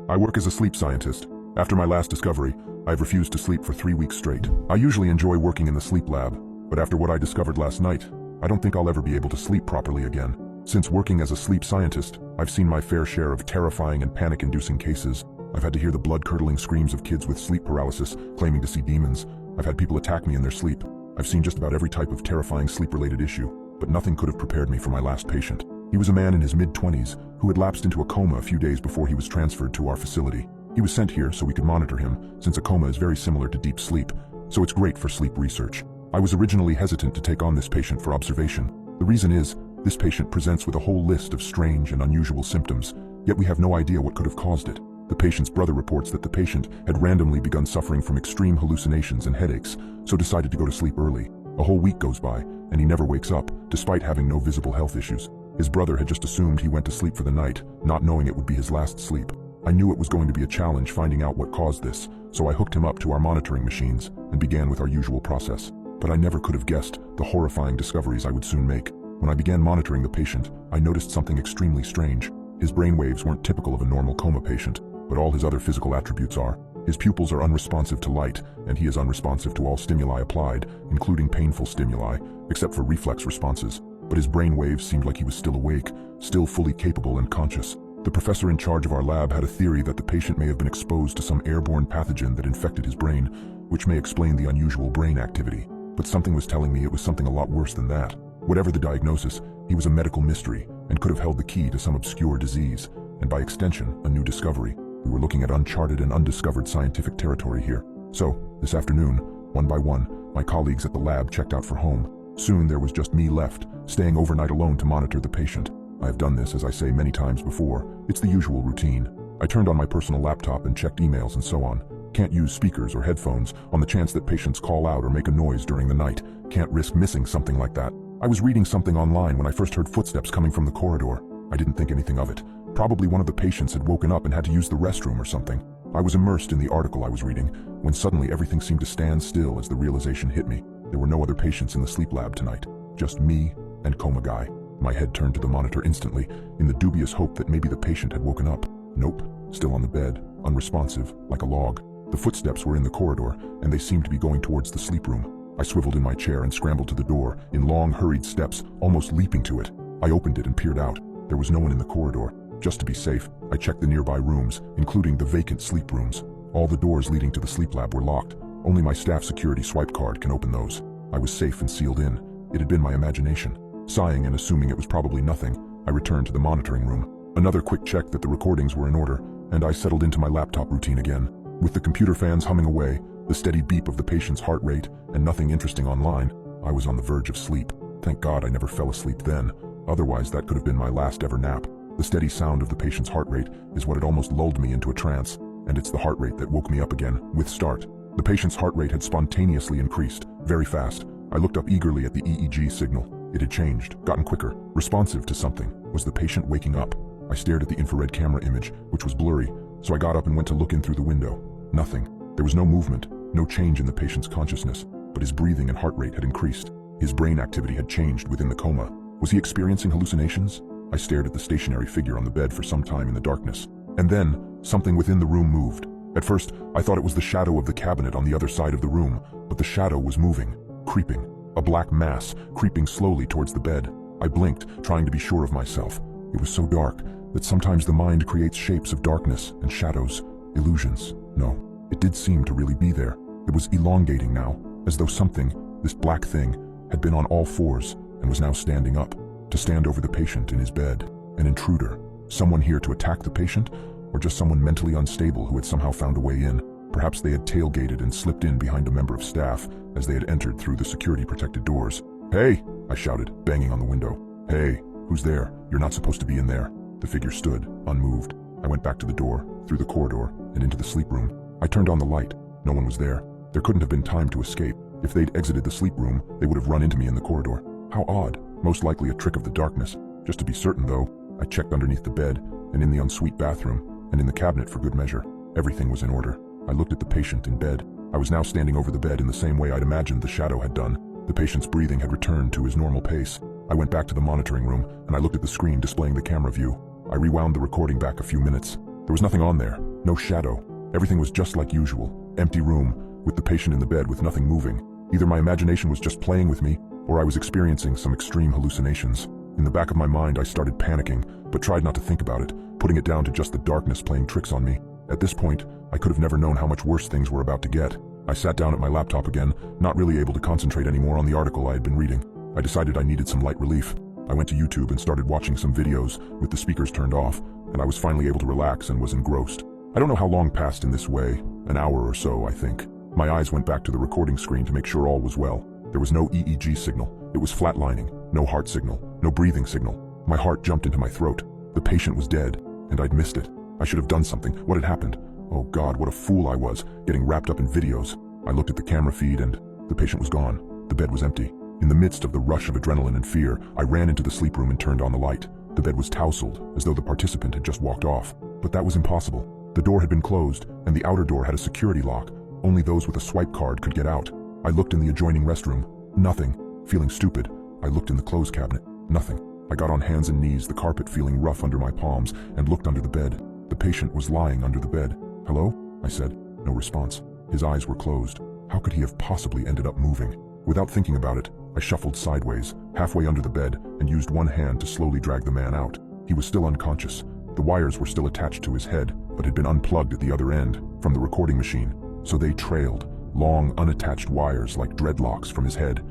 I work as a sleep scientist. After my last discovery, I've refused to sleep for 3 weeks straight. I usually enjoy working in the sleep lab, but after what I discovered last night, I don't think I'll ever be able to sleep properly again. Since working as a sleep scientist, I've seen my fair share of terrifying and panic-inducing cases. I've had to hear the blood-curdling screams of kids with sleep paralysis claiming to see demons. I've had people attack me in their sleep. I've seen just about every type of terrifying sleep-related issue, but nothing could have prepared me for my last patient. He was a man in his mid-20s who had lapsed into a coma a few days before he was transferred to our facility. He was sent here so we could monitor him, since a coma is very similar to deep sleep, so it's great for sleep research. I was originally hesitant to take on this patient for observation. The reason is, this patient presents with a whole list of strange and unusual symptoms, yet we have no idea what could have caused it. The patient's brother reports that the patient had randomly begun suffering from extreme hallucinations and headaches, so decided to go to sleep early. A whole week goes by, and he never wakes up, despite having no visible health issues. His brother had just assumed he went to sleep for the night, not knowing it would be his last sleep. I knew it was going to be a challenge finding out what caused this, so I hooked him up to our monitoring machines and began with our usual process. But I never could have guessed the horrifying discoveries I would soon make. When I began monitoring the patient, I noticed something extremely strange. His brainwaves weren't typical of a normal coma patient, but all his other physical attributes are. His pupils are unresponsive to light, and he is unresponsive to all stimuli applied, including painful stimuli, except for reflex responses. But his brain waves seemed like he was still awake, still fully capable and conscious. The professor in charge of our lab had a theory that the patient may have been exposed to some airborne pathogen that infected his brain, which may explain the unusual brain activity. But something was telling me it was something a lot worse than that. Whatever the diagnosis, he was a medical mystery and could have held the key to some obscure disease, and by extension, a new discovery. We were looking at uncharted and undiscovered scientific territory here. So, this afternoon, one by one, my colleagues at the lab checked out for home. Soon there was just me left, staying overnight alone to monitor the patient. I have done this, as I say, many times before. It's the usual routine. I turned on my personal laptop and checked emails and so on. Can't use speakers or headphones on the chance that patients call out or make a noise during the night. Can't risk missing something like that. I was reading something online when I first heard footsteps coming from the corridor. I didn't think anything of it. Probably one of the patients had woken up and had to use the restroom or something. I was immersed in the article I was reading, when suddenly everything seemed to stand still as the realization hit me. There were no other patients in the sleep lab tonight. Just me and Coma Guy. My head turned to the monitor instantly, in the dubious hope that maybe the patient had woken up. Nope, still on the bed, unresponsive, like a log. The footsteps were in the corridor, and they seemed to be going towards the sleep room. I swiveled in my chair and scrambled to the door, in long, hurried steps, almost leaping to it. I opened it and peered out. There was no one in the corridor. Just to be safe, I checked the nearby rooms, including the vacant sleep rooms. All the doors leading to the sleep lab were locked. Only my staff security swipe card can open those. I was safe and sealed in. It had been my imagination. Sighing and assuming it was probably nothing, I returned to the monitoring room. Another quick check that the recordings were in order, and I settled into my laptop routine again. With the computer fans humming away, the steady beep of the patient's heart rate, and nothing interesting online, I was on the verge of sleep. Thank God I never fell asleep then. Otherwise, that could have been my last ever nap. The steady sound of the patient's heart rate is what had almost lulled me into a trance, and it's the heart rate that woke me up again, with start. The patient's heart rate had spontaneously increased, very fast. I looked up eagerly at the EEG signal. It had changed, gotten quicker, responsive to something. Was the patient waking up? I stared at the infrared camera image, which was blurry, so I got up and went to look in through the window. Nothing. There was no movement, no change in the patient's consciousness, but his breathing and heart rate had increased. His brain activity had changed within the coma. Was he experiencing hallucinations? I stared at the stationary figure on the bed for some time in the darkness. And then, something within the room moved. At first, I thought it was the shadow of the cabinet on the other side of the room, but the shadow was moving, creeping. A black mass, creeping slowly towards the bed. I blinked, trying to be sure of myself. It was so dark that sometimes the mind creates shapes of darkness and shadows, illusions. No, it did seem to really be there. It was elongating now, as though something, this black thing, had been on all fours and was now standing up, to stand over the patient in his bed. An intruder. Someone here to attack the patient, or just someone mentally unstable who had somehow found a way in. Perhaps they had tailgated and slipped in behind a member of staff as they had entered through the security-protected doors. "Hey!" I shouted, banging on the window. "Hey, who's there? You're not supposed to be in there." The figure stood, unmoved. I went back to the door, through the corridor, and into the sleep room. I turned on the light. No one was there. There couldn't have been time to escape. If they'd exited the sleep room, they would have run into me in the corridor. How odd. Most likely a trick of the darkness. Just to be certain, though, I checked underneath the bed, and in the ensuite bathroom, and in the cabinet for good measure. Everything was in order. I looked at the patient in bed. I was now standing over the bed in the same way I'd imagined the shadow had done. The patient's breathing had returned to his normal pace. I went back to the monitoring room, and I looked at the screen displaying the camera view. I rewound the recording back a few minutes. There was nothing on there. No shadow. Everything was just like usual. Empty room, with the patient in the bed with nothing moving. Either my imagination was just playing with me, or I was experiencing some extreme hallucinations. In the back of my mind, I started panicking, but tried not to think about it, putting it down to just the darkness playing tricks on me. At this point, I could have never known how much worse things were about to get. I sat down at my laptop again, not really able to concentrate anymore on the article I had been reading. I decided I needed some light relief. I went to YouTube and started watching some videos with the speakers turned off, and I was finally able to relax and was engrossed. I don't know how long passed in this way, an hour or so, I think. My eyes went back to the recording screen to make sure all was well. There was no EEG signal. It was flatlining, no heart signal, no breathing signal. My heart jumped into my throat. The patient was dead, and I'd missed it. I should have done something. What had happened? Oh God, what a fool I was, getting wrapped up in videos. I looked at the camera feed and the patient was gone. The bed was empty. In the midst of the rush of adrenaline and fear, I ran into the sleep room and turned on the light. The bed was tousled, as though the participant had just walked off. But that was impossible. The door had been closed, and the outer door had a security lock. Only those with a swipe card could get out. I looked in the adjoining restroom. Nothing. Feeling stupid, I looked in the clothes cabinet. Nothing. I got on hands and knees, the carpet feeling rough under my palms, and looked under the bed. The patient was lying under the bed. "Hello?" I said. No response. His eyes were closed. How could he have possibly ended up moving? Without thinking about it, I shuffled sideways, halfway under the bed, and used one hand to slowly drag the man out. He was still unconscious. The wires were still attached to his head, but had been unplugged at the other end, from the recording machine, so they trailed, long, unattached wires like dreadlocks from his head.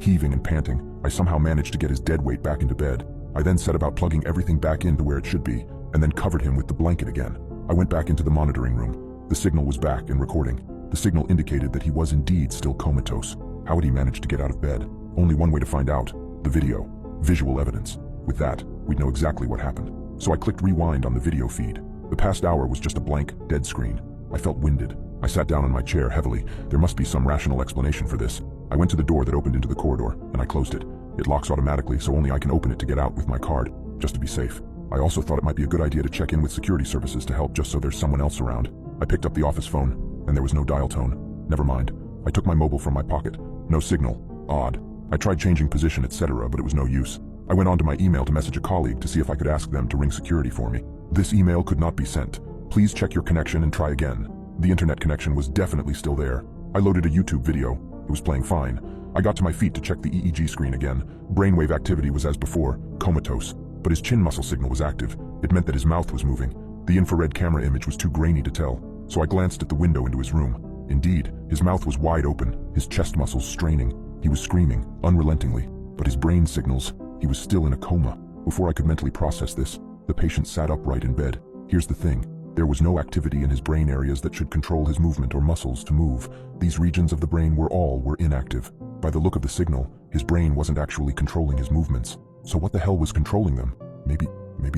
Heaving and panting, I somehow managed to get his dead weight back into bed. I then set about plugging everything back into where it should be, and then covered him with the blanket again. I went back into the monitoring room. The signal was back and recording. The signal indicated that he was indeed still comatose. How had he managed to get out of bed? Only one way to find out. The video. Visual evidence. With that, we'd know exactly what happened. So I clicked rewind on the video feed. The past hour was just a blank, dead screen. I felt winded. I sat down on my chair heavily. There must be some rational explanation for this. I went to the door that opened into the corridor, and I closed it. It locks automatically, so only I can open it to get out with my card, just to be safe. I also thought it might be a good idea to check in with security services to help just so there's someone else around. I picked up the office phone, and there was no dial tone. Never mind. I took my mobile from my pocket. No signal. Odd. I tried changing position, etc., but it was no use. I went on to my email to message a colleague to see if I could ask them to ring security for me. This email could not be sent. Please check your connection and try again. The internet connection was definitely still there. I loaded a YouTube video. It was playing fine. I got to my feet to check the EEG screen again. Brainwave activity was as before, comatose. But his chin muscle signal was active. It meant that his mouth was moving. The infrared camera image was too grainy to tell, so I glanced at the window into his room. Indeed, his mouth was wide open, his chest muscles straining. He was screaming, unrelentingly. But his brain signals, he was still in a coma. Before I could mentally process this, the patient sat upright in bed. Here's the thing. There was no activity in his brain areas that should control his movement or muscles to move. These regions of the brain were inactive. By the look of the signal, his brain wasn't actually controlling his movements. So what the hell was controlling them? Maybe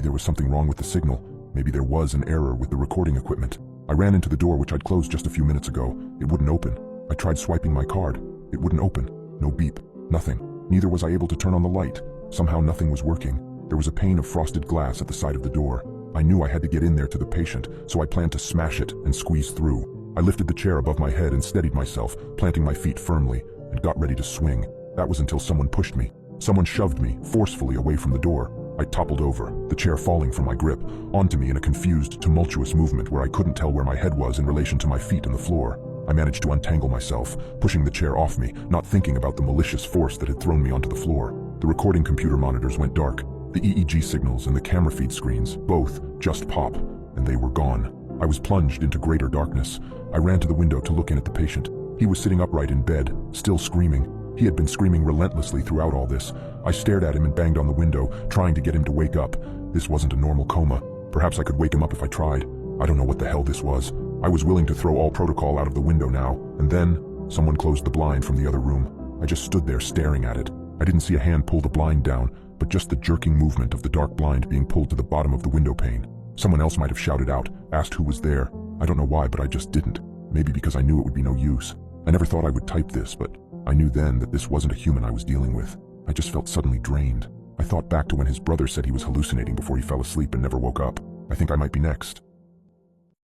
there was something wrong with the signal. Maybe there was an error with the recording equipment. I ran into the door which I'd closed just a few minutes ago. It wouldn't open. I tried swiping my card. It wouldn't open. No beep. Nothing. Neither was I able to turn on the light. Somehow nothing was working. There was a pane of frosted glass at the side of the door. I knew I had to get in there to the patient, so I planned to smash it and squeeze through. I lifted the chair above my head and steadied myself, planting my feet firmly, and got ready to swing. That was until someone pushed me. Someone shoved me, forcefully, away from the door. I toppled over, the chair falling from my grip, onto me in a confused, tumultuous movement where I couldn't tell where my head was in relation to my feet and the floor. I managed to untangle myself, pushing the chair off me, not thinking about the malicious force that had thrown me onto the floor. The recording computer monitors went dark. The EEG signals and the camera feed screens, both, just pop, and they were gone. I was plunged into greater darkness. I ran to the window to look in at the patient. He was sitting upright in bed, still screaming. He had been screaming relentlessly throughout all this. I stared at him and banged on the window, trying to get him to wake up. This wasn't a normal coma. Perhaps I could wake him up if I tried. I don't know what the hell this was. I was willing to throw all protocol out of the window now, and then someone closed the blind from the other room. I just stood there staring at it. I didn't see a hand pull the blind down, but just the jerking movement of the dark blind being pulled to the bottom of the window pane. Someone else might have shouted out, asked who was there. I don't know why, but I just didn't. Maybe because I knew it would be no use. I never thought I would type this, but I knew then that this wasn't a human I was dealing with. I just felt suddenly drained. I thought back to when his brother said he was hallucinating before he fell asleep and never woke up. I think I might be next.